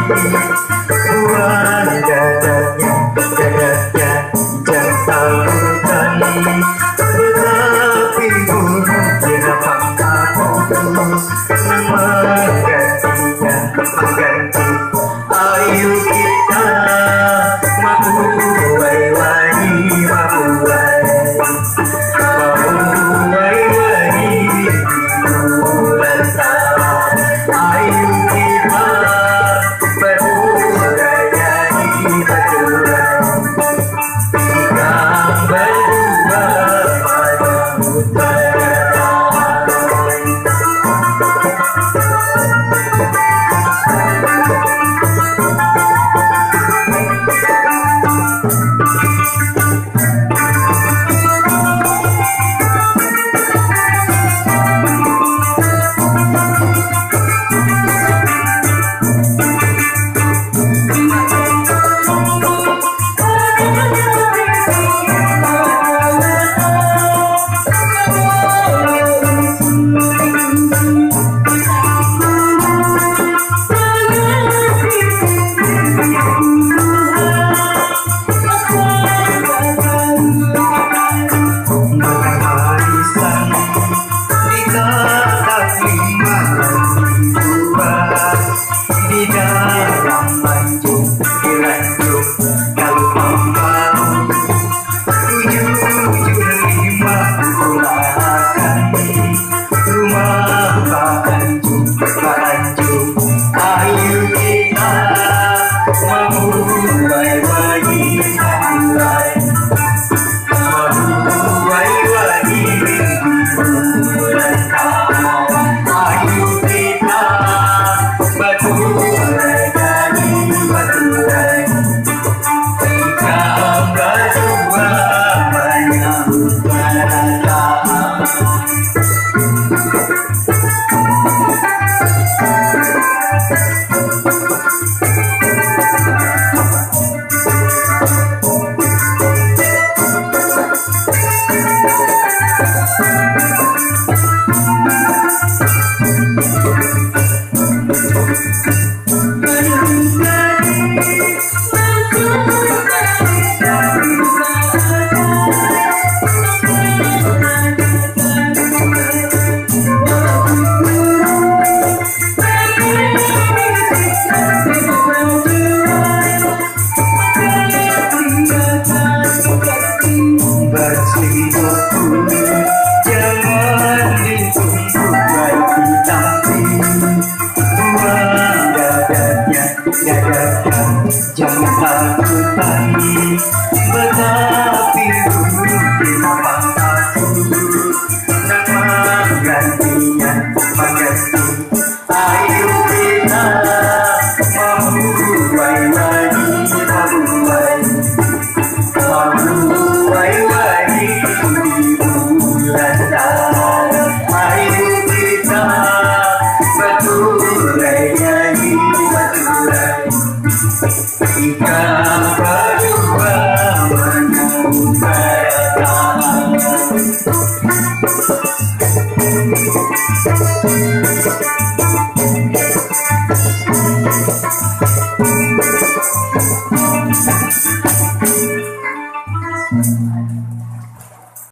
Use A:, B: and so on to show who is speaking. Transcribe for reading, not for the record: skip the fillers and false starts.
A: buang dadanya jantaukan, tetapi mungkin aku menggantinya, mengganti. Ayo kita mabuai wani, mabuai wani di bulan Ramadan. Ayo kita berburaya di baturan, kita berdua pada utara. Di dalam lanjut, dilanjut kalau mau 775 pulakan rumah Pakanjung, Pakanjung. Ayo kita memulai wani, memulai wani di bulan Ramadan. Ayo kita baturai jadi baturai, kita berdua menyambut kedatangan. Berselingkuh jangan ditunggu baik didamping, buang dadanya jangan takutan, tetapi mungkin aku nak menggantinya, mengganti. Ayo kita memulai wani, memulai wani di bulan Ramadan. Ayo kita baturai nyanyi, baturai, kita berdua menyambut kedatangan.